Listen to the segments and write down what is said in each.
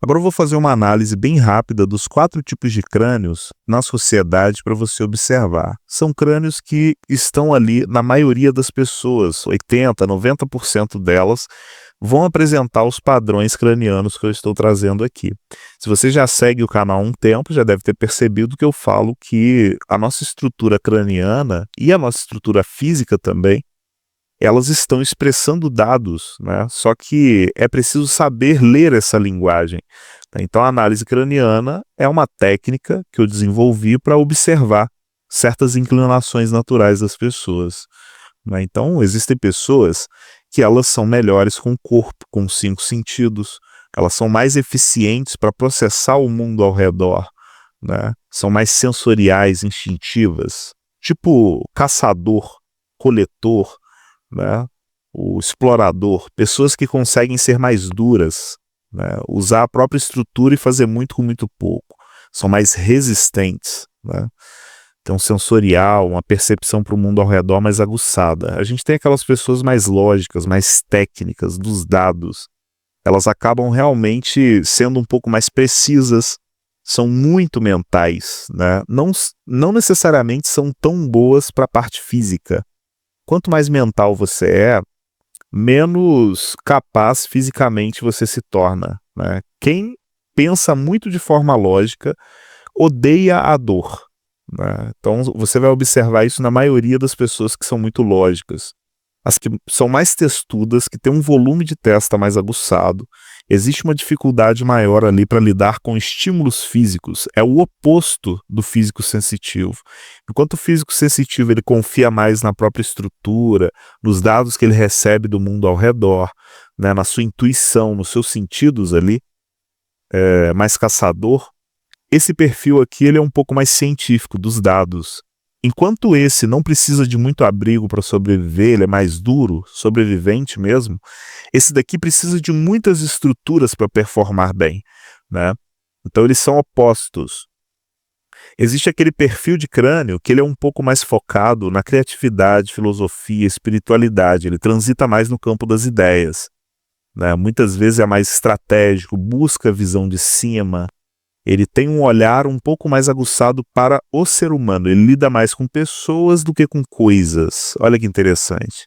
Agora eu vou fazer uma análise bem rápida dos 4 tipos de crânios na sociedade para você observar. São crânios que estão ali na maioria das pessoas, 80, 90% delas vão apresentar os padrões cranianos que eu estou trazendo aqui. Se você já segue o canal há um tempo, já deve ter percebido que eu falo que a nossa estrutura craniana e a nossa estrutura física também, elas estão expressando dados, né? Só que é preciso saber ler essa linguagem, tá? Então, a análise craniana é uma técnica que eu desenvolvi para observar certas inclinações naturais das pessoas, né? Então, existem pessoas que elas são melhores com o corpo, com os 5 sentidos, elas são mais eficientes para processar o mundo ao redor, né? São mais sensoriais, instintivas, tipo caçador, coletor, né? O explorador, pessoas que conseguem ser mais duras, né? Usar a própria estrutura e fazer muito com muito pouco, são mais resistentes, né? Tem um sensorial, uma percepção para o mundo ao redor mais aguçada. A gente tem aquelas pessoas mais lógicas, mais técnicas dos dados, elas acabam realmente sendo um pouco mais precisas, são muito mentais, né? Não necessariamente são tão boas para a parte física. Quanto mais mental você é, menos capaz fisicamente você se torna, né? Quem pensa muito de forma lógica odeia a dor, né? Então você vai observar isso na maioria das pessoas que são muito lógicas. As que são mais testudas, que têm um volume de testa mais aguçado, existe uma dificuldade maior ali para lidar com estímulos físicos. É o oposto do físico sensitivo. Enquanto o físico sensitivo ele confia mais na própria estrutura, nos dados que ele recebe do mundo ao redor, né, na sua intuição, nos seus sentidos ali, mais caçador, esse perfil aqui ele é um pouco mais científico dos dados. Enquanto esse não precisa de muito abrigo para sobreviver, ele é mais duro, sobrevivente mesmo, esse daqui precisa de muitas estruturas para performar bem, né? Então eles são opostos. Existe aquele perfil de crânio que ele é um pouco mais focado na criatividade, filosofia, espiritualidade, ele transita mais no campo das ideias, né? Muitas vezes é mais estratégico, busca a visão de cima, ele tem um olhar um pouco mais aguçado para o ser humano. Ele lida mais com pessoas do que com coisas. Olha que interessante,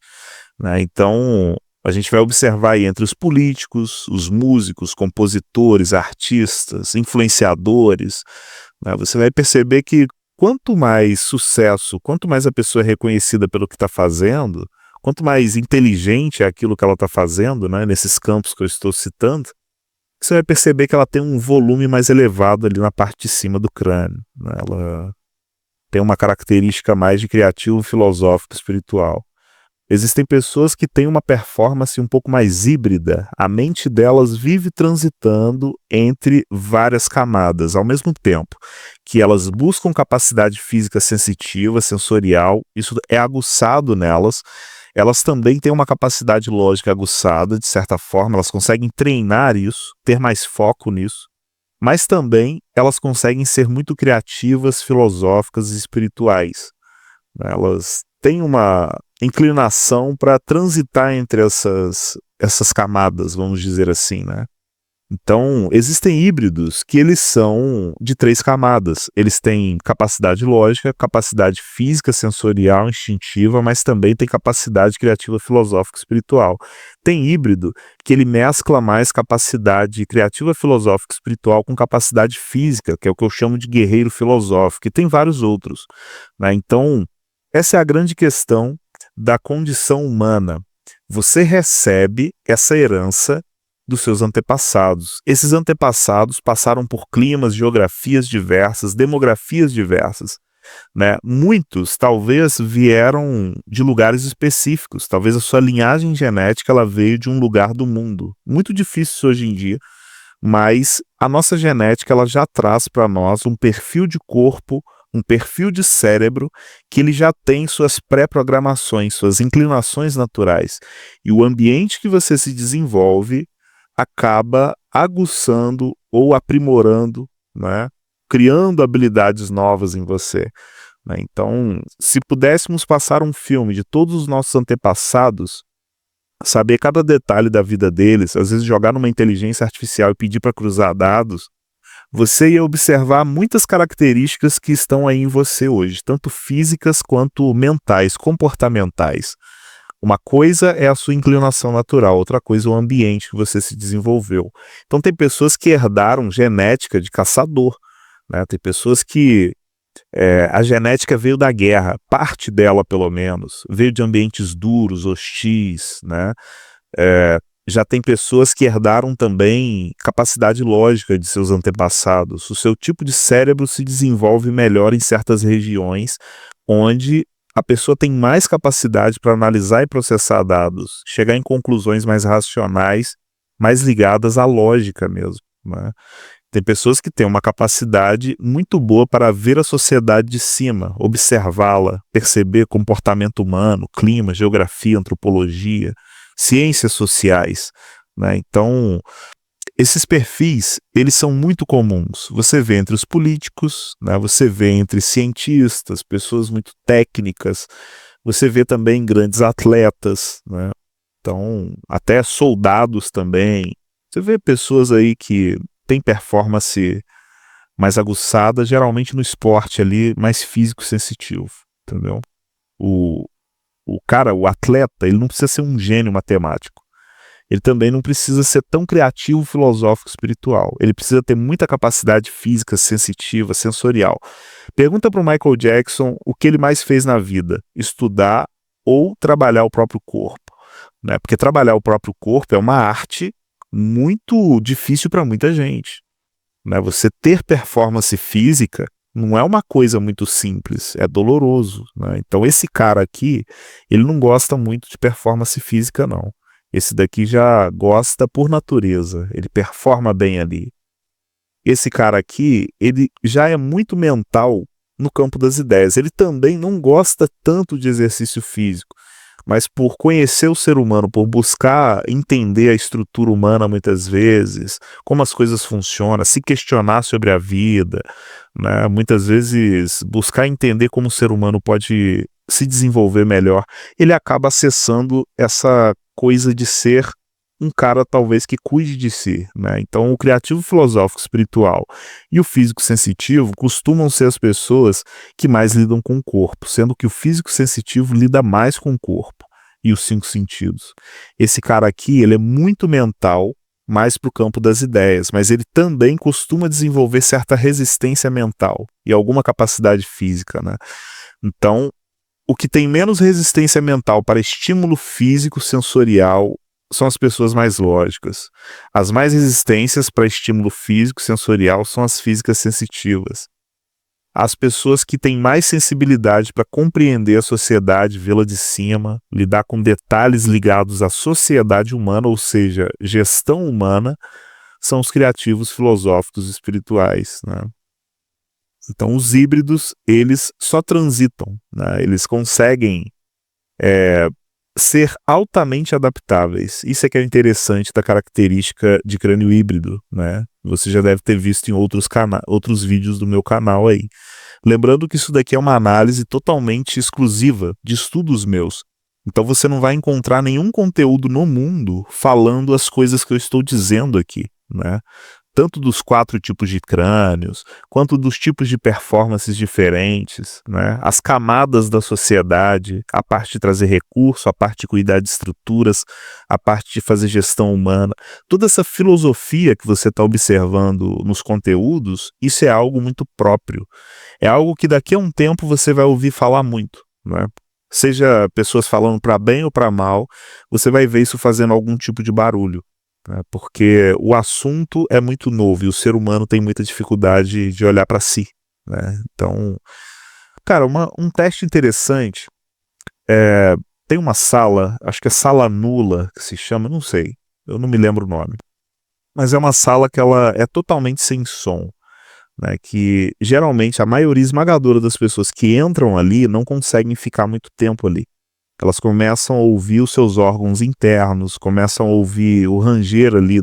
né? Então, a gente vai observar aí entre os políticos, os músicos, compositores, artistas, influenciadores, né? Você vai perceber que quanto mais sucesso, quanto mais a pessoa é reconhecida pelo que está fazendo, quanto mais inteligente é aquilo que ela está fazendo, né, nesses campos que eu estou citando, você vai perceber que ela tem um volume mais elevado ali na parte de cima do crânio, né? Ela tem uma característica mais de criativo, filosófico, espiritual. Existem pessoas que têm uma performance um pouco mais híbrida. A mente delas vive transitando entre várias camadas ao mesmo tempo, que elas buscam capacidade física sensitiva, sensorial, isso é aguçado nelas. Elas também têm uma capacidade lógica aguçada, de certa forma, elas conseguem treinar isso, ter mais foco nisso, mas também elas conseguem ser muito criativas, filosóficas e espirituais, né? Elas têm uma inclinação para transitar entre essas camadas, vamos dizer assim, né? Então, existem híbridos que eles são de 3 camadas. Eles têm capacidade lógica, capacidade física, sensorial, instintiva, mas também tem capacidade criativa, filosófica, espiritual. Tem híbrido que ele mescla mais capacidade criativa, filosófica, espiritual com capacidade física, que é o que eu chamo de guerreiro filosófico, e tem vários outros, né? Então, essa é a grande questão da condição humana. Você recebe essa herança dos seus antepassados. Esses antepassados passaram por climas, geografias diversas, demografias diversas, né? Muitos talvez vieram de lugares específicos, talvez a sua linhagem genética ela veio de um lugar do mundo. Muito difícil hoje em dia, mas a nossa genética ela já traz para nós um perfil de corpo, um perfil de cérebro que ele já tem suas pré-programações, suas inclinações naturais. E o ambiente que você se desenvolve acaba aguçando ou aprimorando, né? Criando habilidades novas em você, né? Então, se pudéssemos passar um filme de todos os nossos antepassados, saber cada detalhe da vida deles, às vezes jogar numa inteligência artificial e pedir para cruzar dados, você ia observar muitas características que estão aí em você hoje, tanto físicas quanto mentais, comportamentais. Uma coisa é a sua inclinação natural, outra coisa é o ambiente que você se desenvolveu. Então tem pessoas que herdaram genética de caçador, né? Tem pessoas que a genética veio da guerra, parte dela pelo menos, veio de ambientes duros, hostis, né? Já tem pessoas que herdaram também capacidade lógica de seus antepassados. O seu tipo de cérebro se desenvolve melhor em certas regiões, onde a pessoa tem mais capacidade para analisar e processar dados, chegar em conclusões mais racionais, mais ligadas à lógica mesmo, né? Tem pessoas que têm uma capacidade muito boa para ver a sociedade de cima, observá-la, perceber comportamento humano, clima, geografia, antropologia, ciências sociais, né? Então, esses perfis, eles são muito comuns. Você vê entre os políticos, né? Você vê entre cientistas, pessoas muito técnicas, você vê também grandes atletas, né? Então, até soldados também. Você vê pessoas aí que têm performance mais aguçada, geralmente no esporte ali, mais físico sensitivo, entendeu? O, o cara, o atleta, ele não precisa ser um gênio matemático. Ele também não precisa ser tão criativo, filosófico, espiritual. Ele precisa ter muita capacidade física, sensitiva, sensorial. Pergunta para o Michael Jackson o que ele mais fez na vida: estudar ou trabalhar o próprio corpo, né? Porque trabalhar o próprio corpo é uma arte muito difícil para muita gente, né? Você ter performance física não é uma coisa muito simples, é doloroso, né? Então esse cara aqui, ele não gosta muito de performance física, não. Esse daqui já gosta por natureza, ele performa bem ali. Esse cara aqui, ele já é muito mental no campo das ideias. Ele também não gosta tanto de exercício físico, mas por conhecer o ser humano, por buscar entender a estrutura humana muitas vezes, como as coisas funcionam, se questionar sobre a vida, né? Muitas vezes buscar entender como o ser humano pode se desenvolver melhor, ele acaba acessando essa coisa de ser um cara talvez que cuide de si, né? Então o criativo filosófico espiritual e o físico sensitivo costumam ser as pessoas que mais lidam com o corpo, sendo que o físico sensitivo lida mais com o corpo e os 5 sentidos. Esse cara aqui, ele é muito mental, mais para o campo das ideias, mas ele também costuma desenvolver certa resistência mental e alguma capacidade física, né? Então, o que tem menos resistência mental para estímulo físico sensorial são as pessoas mais lógicas. As mais resistências para estímulo físico sensorial são as físicas sensitivas. As pessoas que têm mais sensibilidade para compreender a sociedade, vê-la de cima, lidar com detalhes ligados à sociedade humana, ou seja, gestão humana, são os criativos filosóficos e espirituais, né? Então os híbridos, eles só transitam, né? Eles conseguem ser altamente adaptáveis. Isso é que é interessante da característica de crânio híbrido, né? Você já deve ter visto em outros vídeos do meu canal aí. Lembrando que isso daqui é uma análise totalmente exclusiva de estudos meus. Então você não vai encontrar nenhum conteúdo no mundo falando as coisas que eu estou dizendo aqui, né? Tanto dos 4 tipos de crânios, quanto dos tipos de performances diferentes, né? As camadas da sociedade, a parte de trazer recurso, a parte de cuidar de estruturas, a parte de fazer gestão humana. Toda essa filosofia que você está observando nos conteúdos, isso é algo muito próprio. É algo que daqui a um tempo você vai ouvir falar muito, né? Seja pessoas falando para bem ou para mal, você vai ver isso fazendo algum tipo de barulho, né? Porque o assunto é muito novo e o ser humano tem muita dificuldade de olhar para si, né? Então, cara, um teste interessante tem uma sala, acho que é sala nula que se chama, não sei, eu não me lembro o nome, mas é uma sala que ela é totalmente sem som, né? Que geralmente a maioria esmagadora das pessoas que entram ali não conseguem ficar muito tempo ali. Elas começam a ouvir os seus órgãos internos, começam a ouvir o ranger ali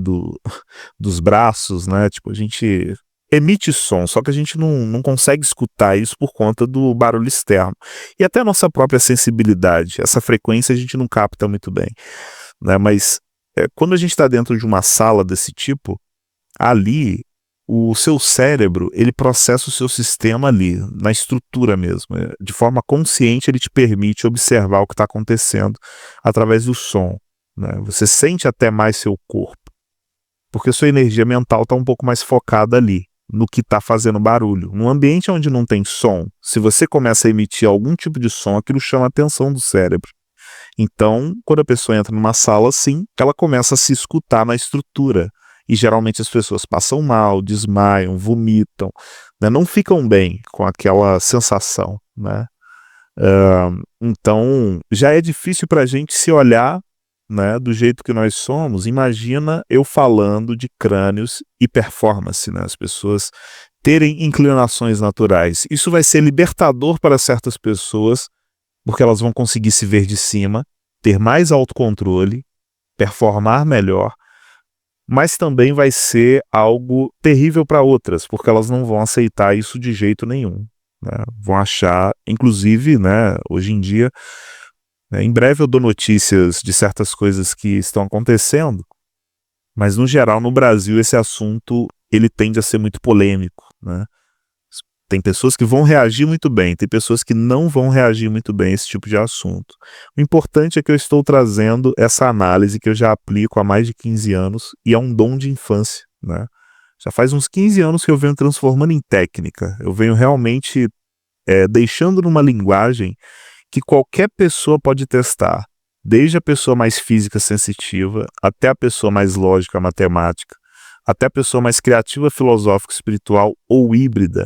dos braços, né? Tipo, a gente emite som, só que a gente não consegue escutar isso por conta do barulho externo. E até a nossa própria sensibilidade, essa frequência a gente não capta muito bem. né? Mas quando a gente está dentro de uma sala desse tipo, ali o seu cérebro, ele processa o seu sistema ali, na estrutura mesmo. De forma consciente, ele te permite observar o que está acontecendo através do som, né? Você sente até mais seu corpo, porque sua energia mental está um pouco mais focada ali, no que está fazendo barulho. Num ambiente onde não tem som, se você começa a emitir algum tipo de som, aquilo chama a atenção do cérebro. Então, quando a pessoa entra numa sala assim, ela começa a se escutar na estrutura. E geralmente as pessoas passam mal, desmaiam, vomitam, né? Não ficam bem com aquela sensação, né? Então, já é difícil para a gente se olhar, né, do jeito que nós somos. Imagina eu falando de crânios e performance, né? As pessoas terem inclinações naturais. Isso vai ser libertador para certas pessoas, porque elas vão conseguir se ver de cima, ter mais autocontrole, performar melhor, mas também vai ser algo terrível para outras, porque elas não vão aceitar isso de jeito nenhum, né? Vão achar, inclusive, né, hoje em dia, né, em breve eu dou notícias de certas coisas que estão acontecendo, mas no geral no Brasil esse assunto ele tende a ser muito polêmico, né? Tem pessoas que vão reagir muito bem, tem pessoas que não vão reagir muito bem a esse tipo de assunto. O importante é que eu estou trazendo essa análise que eu já aplico há mais de 15 anos e é um dom de infância, né? Já faz uns 15 anos que eu venho transformando em técnica, eu venho realmente deixando numa linguagem que qualquer pessoa pode testar, desde a pessoa mais física sensitiva, até a pessoa mais lógica matemática, até a pessoa mais criativa filosófica espiritual ou híbrida.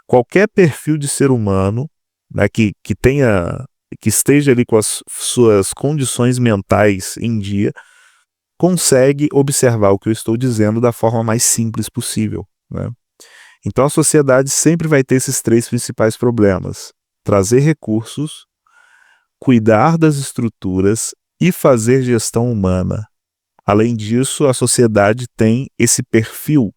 Qualquer perfil de ser humano, né, que esteja ali com as suas condições mentais em dia, consegue observar o que eu estou dizendo da forma mais simples possível, né? Então a sociedade sempre vai ter esses 3 principais problemas: trazer recursos, cuidar das estruturas e fazer gestão humana. Além disso, a sociedade tem esse perfil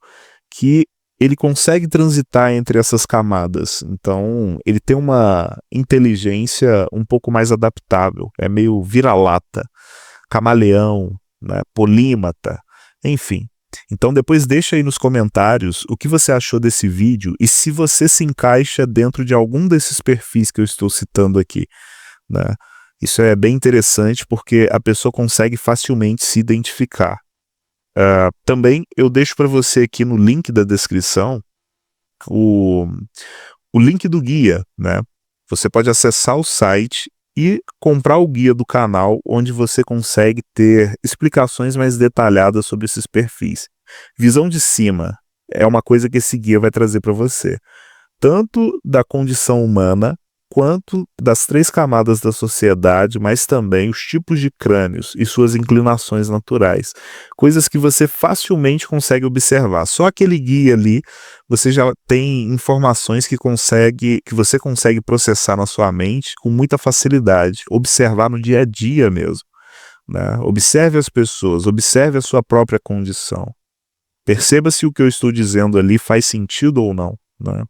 que ele consegue transitar entre essas camadas. Então, ele tem uma inteligência um pouco mais adaptável. É meio vira-lata, camaleão, né, polímata, enfim. Então, depois deixa aí nos comentários o que você achou desse vídeo e se você se encaixa dentro de algum desses perfis que eu estou citando aqui, né? Isso é bem interessante porque a pessoa consegue facilmente se identificar. Também eu deixo para você aqui no link da descrição o link do guia, né? Você pode acessar o site e comprar o guia do canal, onde você consegue ter explicações mais detalhadas sobre esses perfis. Visão de cima é uma coisa que esse guia vai trazer para você, tanto da condição humana, quanto das 3 camadas da sociedade, mas também os tipos de crânios e suas inclinações naturais. Coisas que você facilmente consegue observar. Só aquele guia ali, você já tem informações que você consegue processar na sua mente com muita facilidade, observar no dia a dia mesmo, né? Observe as pessoas, observe a sua própria condição. Perceba se o que eu estou dizendo ali faz sentido ou não, né?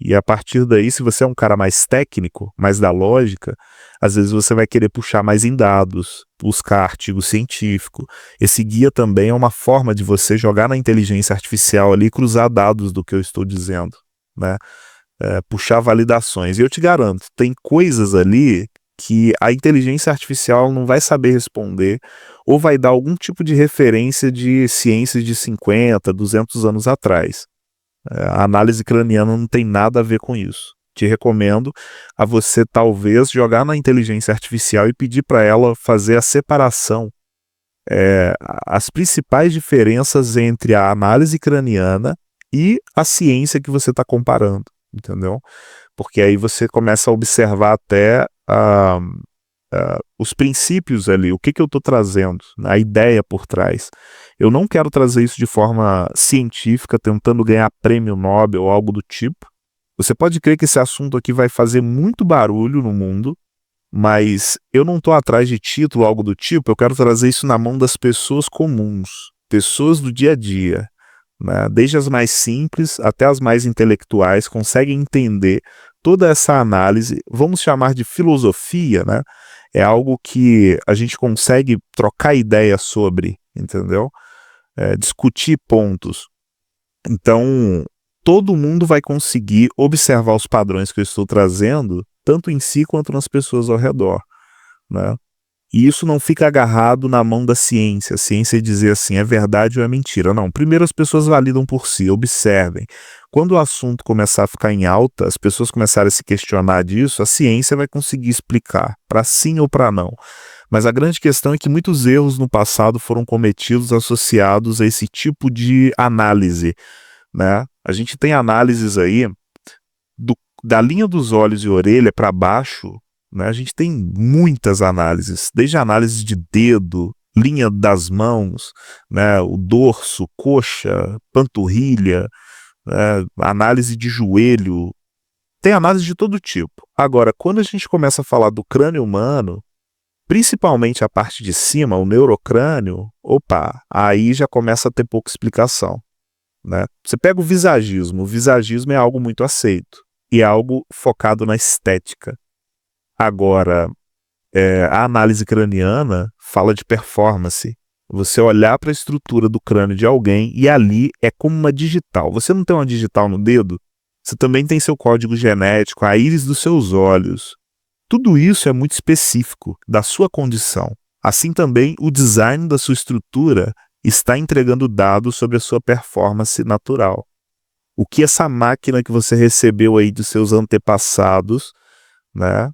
E a partir daí, se você é um cara mais técnico, mais da lógica, às vezes você vai querer puxar mais em dados, buscar artigo científico. Esse guia também é uma forma de você jogar na inteligência artificial ali e cruzar dados do que eu estou dizendo, né? Puxar validações. E eu te garanto, tem coisas ali que a inteligência artificial não vai saber responder ou vai dar algum tipo de referência de ciências de 50, 200 anos atrás. A análise craniana não tem nada a ver com isso. Te recomendo a você talvez jogar na inteligência artificial e pedir para ela fazer a separação, as principais diferenças entre a análise craniana e a ciência que você está comparando, entendeu? Porque aí você começa a observar até os princípios ali, o que eu estou trazendo, a ideia por trás. Eu não quero trazer isso de forma científica, tentando ganhar prêmio Nobel ou algo do tipo. Você pode crer que esse assunto aqui vai fazer muito barulho no mundo, mas eu não estou atrás de título ou algo do tipo, eu quero trazer isso na mão das pessoas comuns, pessoas do dia a dia, né? Desde as mais simples até as mais intelectuais, conseguem entender toda essa análise, vamos chamar de filosofia, né? é algo que a gente consegue trocar ideia sobre, entendeu? Discutir pontos. Então, todo mundo vai conseguir observar os padrões que eu estou trazendo, tanto em si quanto nas pessoas ao redor, né? E isso não fica agarrado na mão da ciência. A ciência dizer assim, é verdade ou é mentira. Não, primeiro as pessoas validam por si, observem. Quando o assunto começar a ficar em alta, as pessoas começarem a se questionar disso, a ciência vai conseguir explicar, para sim ou para não. Mas a grande questão é que muitos erros no passado foram cometidos associados a esse tipo de análise, né? A gente tem análises aí da linha dos olhos e orelha para baixo, né? A gente tem muitas análises, desde a análise de dedo, linha das mãos, né? O dorso, coxa, panturrilha, né? Análise de joelho, tem análise de todo tipo. Agora, quando a gente começa a falar do crânio humano, principalmente a parte de cima, o neurocrânio, opa, aí já começa a ter pouca explicação, né? Você pega o visagismo é algo muito aceito e é algo focado na estética. Agora, a análise craniana fala de performance. Você olhar para a estrutura do crânio de alguém e ali é como uma digital. Você não tem uma digital no dedo? Você também tem seu código genético, a íris dos seus olhos. Tudo isso é muito específico da sua condição. Assim também, o design da sua estrutura está entregando dados sobre a sua performance natural. O que essa máquina que você recebeu aí dos seus antepassados, né?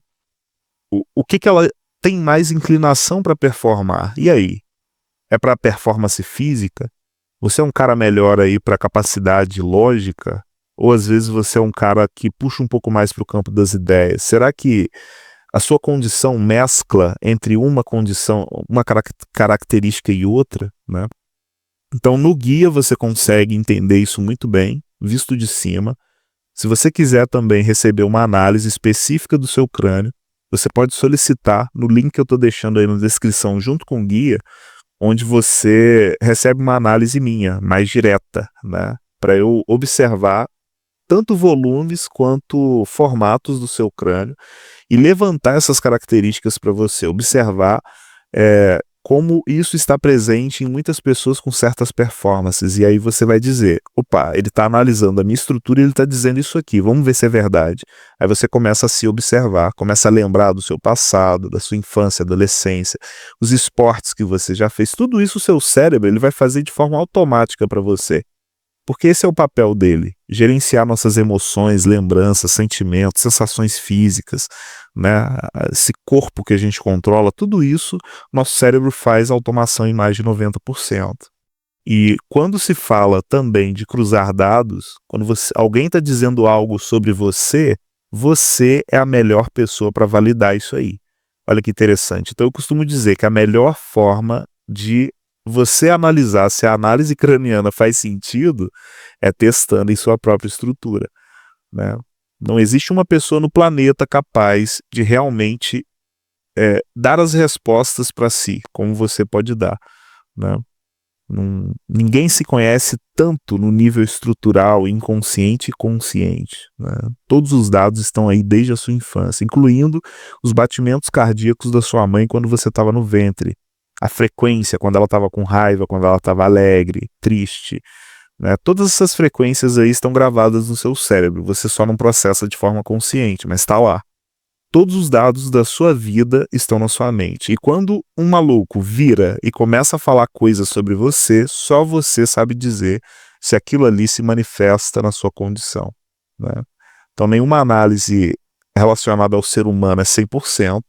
O que ela tem mais inclinação para performar? E aí? É para performance física? Você é um cara melhor aí para capacidade lógica? Ou às vezes você é um cara que puxa um pouco mais para o campo das ideias? Será que a sua condição mescla entre uma condição, uma característica e outra, né? Então, no guia você consegue entender isso muito bem, visto de cima. Se você quiser também receber uma análise específica do seu crânio, você pode solicitar no link que eu estou deixando aí na descrição junto com o guia, onde você recebe uma análise minha, mais direta, né? Para eu observar tanto volumes quanto formatos do seu crânio e levantar essas características para você observar como isso está presente em muitas pessoas com certas performances. E aí você vai dizer, opa, ele está analisando a minha estrutura e ele está dizendo isso aqui, vamos ver se é verdade. Aí você começa a se observar, começa a lembrar do seu passado, da sua infância, adolescência, os esportes que você já fez, tudo isso o seu cérebro ele vai fazer de forma automática para você. Porque esse é o papel dele, gerenciar nossas emoções, lembranças, sentimentos, sensações físicas, né? Esse corpo que a gente controla, tudo isso, nosso cérebro faz automação em mais de 90%. E quando se fala também de cruzar dados, quando alguém está dizendo algo sobre você, você é a melhor pessoa para validar isso aí. Olha que interessante. Então eu costumo dizer que a melhor forma de você analisar se a análise craniana faz sentido é testando em sua própria estrutura, né? Não existe uma pessoa no planeta capaz de realmente dar as respostas para si, como você pode dar, né? Ninguém se conhece tanto no nível estrutural, inconsciente e consciente, né? Todos os dados estão aí desde a sua infância, incluindo os batimentos cardíacos da sua mãe quando você estava no ventre, a frequência, quando ela estava com raiva, quando ela estava alegre, triste, né? Todas essas frequências aí estão gravadas no seu cérebro, você só não processa de forma consciente, mas está lá. Todos os dados da sua vida estão na sua mente. E quando um maluco vira e começa a falar coisas sobre você, só você sabe dizer se aquilo ali se manifesta na sua condição, né? Então nenhuma análise relacionada ao ser humano é 100%,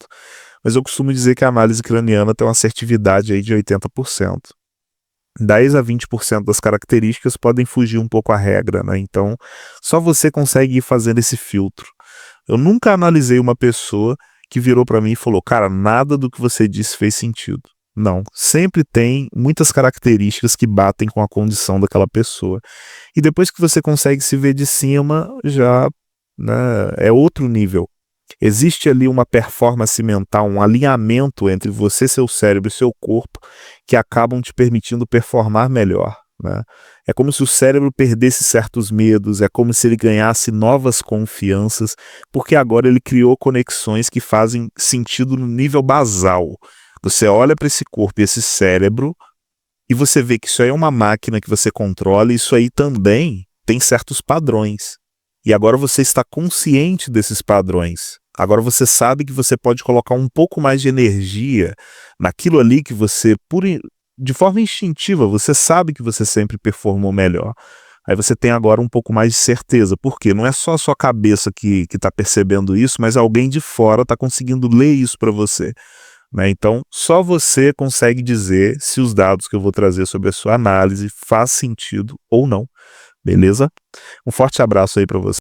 mas eu costumo dizer que a análise craniana tem uma assertividade aí de 80%. 10 a 20% das características podem fugir um pouco à regra, né? Então, só você consegue ir fazendo esse filtro. Eu nunca analisei uma pessoa que virou para mim e falou, cara, nada do que você disse fez sentido. Não, sempre tem muitas características que batem com a condição daquela pessoa. E depois que você consegue se ver de cima, já, né, é outro nível. Existe ali uma performance mental, um alinhamento entre você, seu cérebro e seu corpo que acabam te permitindo performar melhor, né? É como se o cérebro perdesse certos medos, é como se ele ganhasse novas confianças, porque agora ele criou conexões que fazem sentido no nível basal. Você olha para esse corpo e esse cérebro e você vê que isso aí é uma máquina que você controla, e isso aí também tem certos padrões. E agora você está consciente desses padrões. Agora você sabe que você pode colocar um pouco mais de energia naquilo ali que você, de forma instintiva, você sabe que você sempre performou melhor. Aí você tem agora um pouco mais de certeza. Por quê? Não é só a sua cabeça que está percebendo isso, mas alguém de fora está conseguindo ler isso para você, né? Então, só você consegue dizer se os dados que eu vou trazer sobre a sua análise faz sentido ou não, beleza? Um forte abraço aí para você.